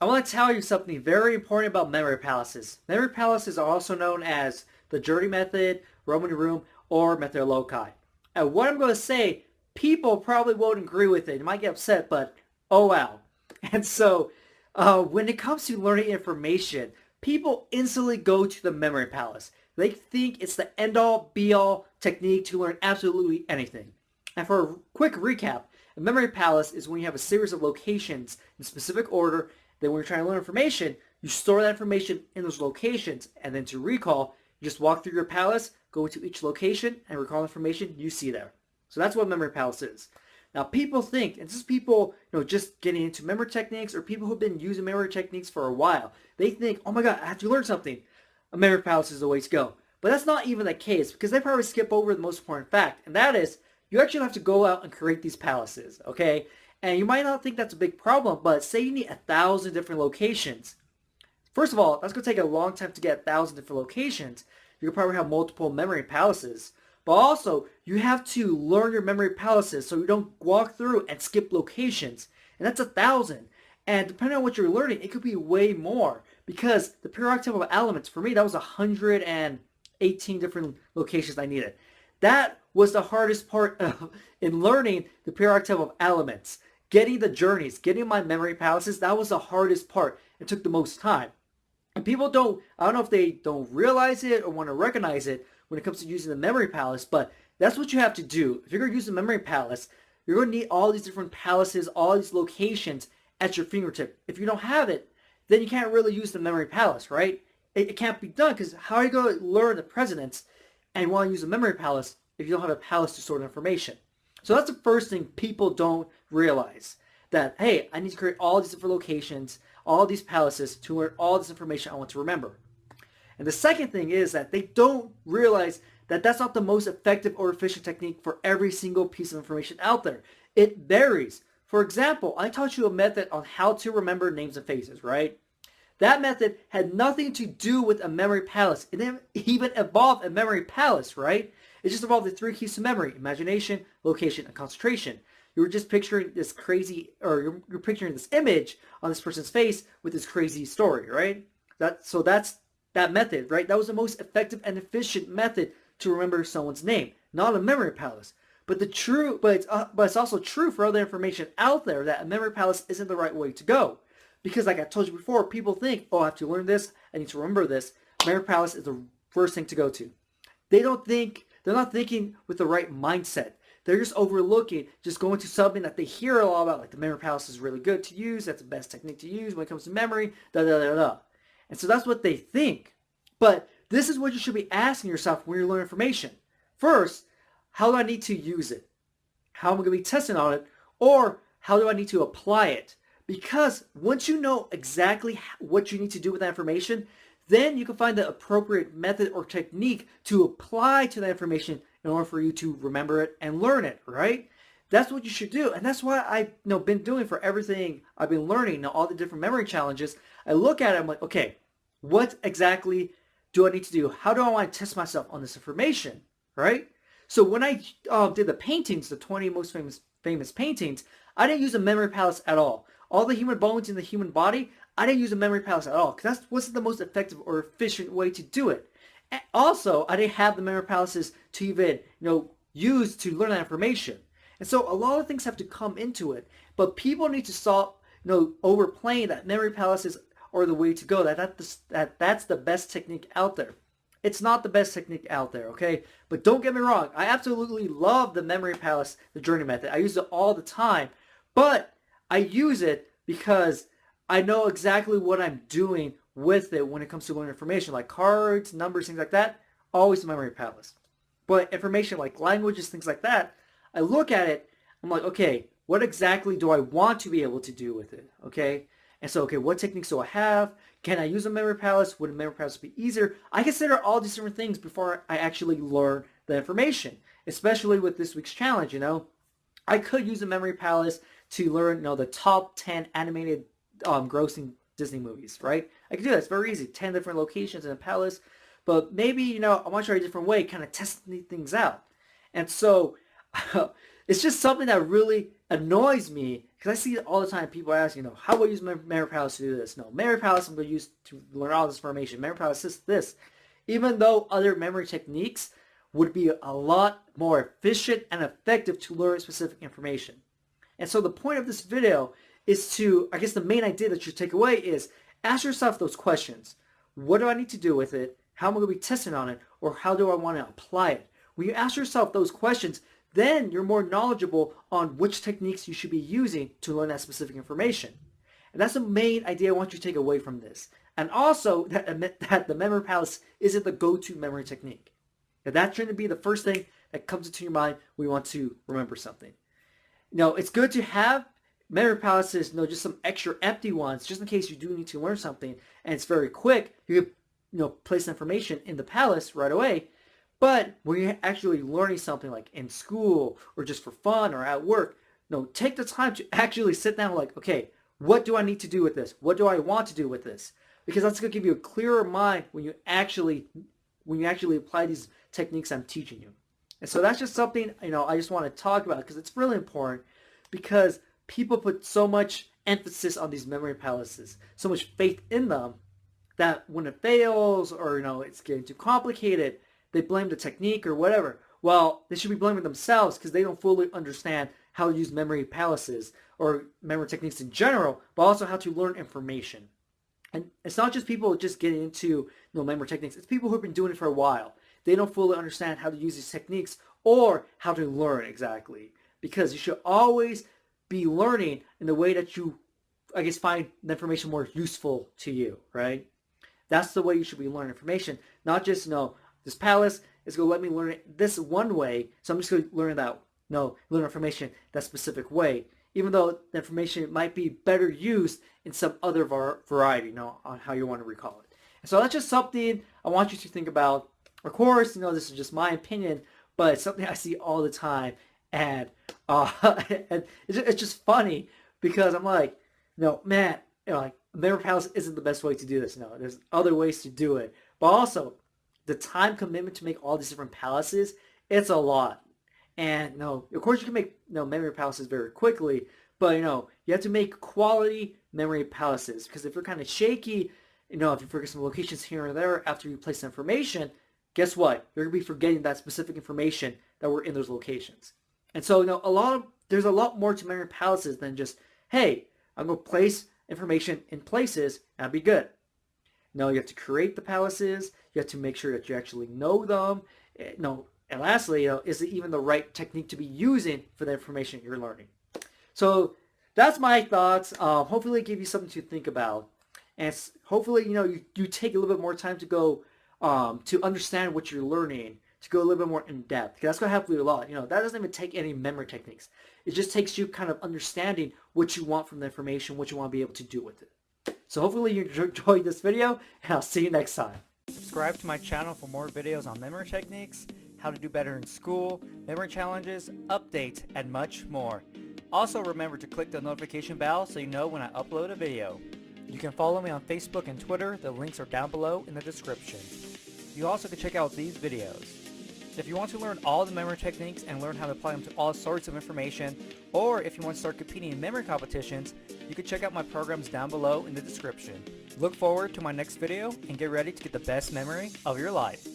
I want to tell you something very important about memory palaces. Memory palaces are also known as the journey method, Roman room, or method loci. And what I'm going to say, people probably won't agree with it. You might get upset, but oh wow. And so, when it comes to learning information, people instantly go to the memory palace. They think it's the end-all, be-all technique to learn absolutely anything. And for a quick recap, a memory palace is when you have a series of locations in specific order. Then when you're trying to learn information, you store that information in those locations. And then to recall, you just walk through your palace, go to each location, and recall information you see there. So that's what memory palace is. Now people think, and this is people, just getting into memory techniques or people who've been using memory techniques for a while. They think, oh my god, I have to learn something. A memory palace is the way to go. But that's not even the case because they probably skip over the most important fact, and that is you actually have to go out and create these palaces, okay? And you might not think that's a big problem, but say you need 1,000 different locations. First of all, that's going to take a long time to get 1,000 different locations. You could probably have multiple memory palaces. But also, you have to learn your memory palaces so you don't walk through and skip locations. And that's 1,000. And depending on what you're learning, it could be way more. Because the periodic table of elements, for me, that was 118 different locations I needed. That was the hardest part in learning the periodic table of elements. Getting the journeys, getting my memory palaces, that was the hardest part. It took the most time. And people don't, I don't know if they don't realize it or want to recognize it when it comes to using the memory palace, but that's what you have to do. If you're going to use the memory palace, you're going to need all these different palaces, all these locations at your fingertip. If you don't have it, then you can't really use the memory palace, right? It can't be done because how are you going to learn the presidents and want to use a memory palace if you don't have a palace to store the information? So that's the first thing people don't realize. That, hey, I need to create all these different locations, all these palaces to learn all this information I want to remember. And the second thing is that they don't realize that that's not the most effective or efficient technique for every single piece of information out there. It varies. For example, I taught you a method on how to remember names and faces, right? That method had nothing to do with a memory palace. It didn't even evolve a memory palace, right? It just evolved the three keys to memory: imagination, location, and concentration. You were just picturing this crazy, or you're picturing this image on this person's face with this crazy story, right? That's that method, right? That was the most effective and efficient method to remember someone's name, not a memory palace. But it's also true for other information out there that a memory palace isn't the right way to go. Because like I told you before, people think, oh, I have to learn this, I need to remember this. Memory palace is the first thing to go to. They're not thinking with the right mindset. They're just overlooking, just going to something that they hear a lot about, like the memory palace is really good to use, that's the best technique to use when it comes to memory, da da da da. And so that's what they think. But this is what you should be asking yourself when you learn information. First, how do I need to use it? How am I going to be testing on it? Or how do I need to apply it? Because once you know exactly what you need to do with that information, then you can find the appropriate method or technique to apply to that information in order for you to remember it and learn it, right? That's what you should do. And that's what I've been doing for everything I've been learning, all the different memory challenges. I look at it, I'm like, okay, what exactly do I need to do? How do I want to test myself on this information, right? So when I did the paintings, the 20 most famous paintings, I didn't use a memory palace at all the human bones in the human body, I didn't use a memory palace at all because that wasn't the most effective or efficient way to do it. And also, I didn't have the memory palaces to even, use to learn that information. And so a lot of things have to come into it, but people need to stop, overplaying that memory palaces are the way to go. That's the best technique out there. It's not the best technique out there, okay? But don't get me wrong, I absolutely love the memory palace, the journey method. I use it all the time, but I use it because I know exactly what I'm doing with it when it comes to learning information, like cards, numbers, things like that. Always the memory palace. But information like languages, things like that, I look at it, I'm like, okay, what exactly do I want to be able to do with it? Okay? And so, okay, what techniques do I have? Can I use a memory palace? Would a memory palace be easier? I consider all these different things before I actually learn the information, especially with this week's challenge. I could use a memory palace to learn, the top 10 animated grossing Disney movies, right? I can do that. It's very easy. 10 different locations in a palace. But maybe, I want to try a different way, kind of test things out. And so it's just something that really annoys me because I see it all the time. People ask, how do I use memory palace to do this? No, memory palace I'm going to use to learn all this information. Memory palace is this. Even though other memory techniques would be a lot more efficient and effective to learn specific information. And so the point of this video is to, I guess the main idea that you take away is ask yourself those questions. What do I need to do with it? How am I going to be testing on it? Or how do I want to apply it? When you ask yourself those questions, then you're more knowledgeable on which techniques you should be using to learn that specific information. And that's the main idea I want you to take away from this. And also that the memory palace isn't the go-to memory technique. Now, that's going to be the first thing that comes into your mind when you want to remember something. It's good to have memory palaces, just some extra empty ones, just in case you do need to learn something and it's very quick. You can, place information in the palace right away. But when you're actually learning something like in school or just for fun or at work, take the time to actually sit down like, okay, what do I need to do with this? What do I want to do with this? Because that's going to give you a clearer mind when you actually apply these techniques I'm teaching you. And so that's just something, I just want to talk about because it's really important because people put so much emphasis on these memory palaces, so much faith in them that when it fails or, it's getting too complicated, they blame the technique or whatever. Well, they should be blaming themselves because they don't fully understand how to use memory palaces or memory techniques in general, but also how to learn information. And it's not just people just getting into memory techniques. It's people who've been doing it for a while. They don't fully understand how to use these techniques or how to learn exactly. Because you should always be learning in the way that you, find the information more useful to you, right? That's the way you should be learning information. Not just, this palace is going to let me learn it this one way, so I'm just going to learn learn information that specific way, even though the information might be better used in some other variety, on how you want to recall it. And so that's just something I want you to think about. Of course, this is just my opinion, but it's something I see all the time, and and it's just funny because I'm like, man, memory palace isn't the best way to do this. No, there's other ways to do it, but also the time commitment to make all these different palaces, it's a lot. And of course you can make memory palaces very quickly, but you have to make quality memory palaces because if you're kind of shaky, if you forget some locations here and there after you place the information, guess what? You're gonna be forgetting that specific information that were in those locations. And so there's a lot more to memory palaces than just, hey, I'm gonna place information in places and I'll be good. No, you have to create the palaces. You have to make sure that you actually know them. And lastly, is it even the right technique to be using for the information you're learning? So that's my thoughts. Hopefully it gave you something to think about. And hopefully, you take a little bit more time to go to understand what you're learning, to go a little bit more in depth. Because that's going to help you a lot. That doesn't even take any memory techniques. It just takes you kind of understanding what you want from the information, what you want to be able to do with it. So hopefully you enjoyed this video, and I'll see you next time. Subscribe to my channel for more videos on memory techniques, how to do better in school, memory challenges, updates, and much more. Also remember to click the notification bell so you know when I upload a video. You can follow me on Facebook and Twitter. The links are down below in the description. You also can check out these videos. If you want to learn all the memory techniques and learn how to apply them to all sorts of information, or if you want to start competing in memory competitions, you can check out my programs down below in the description. Look forward to my next video and get ready to get the best memory of your life.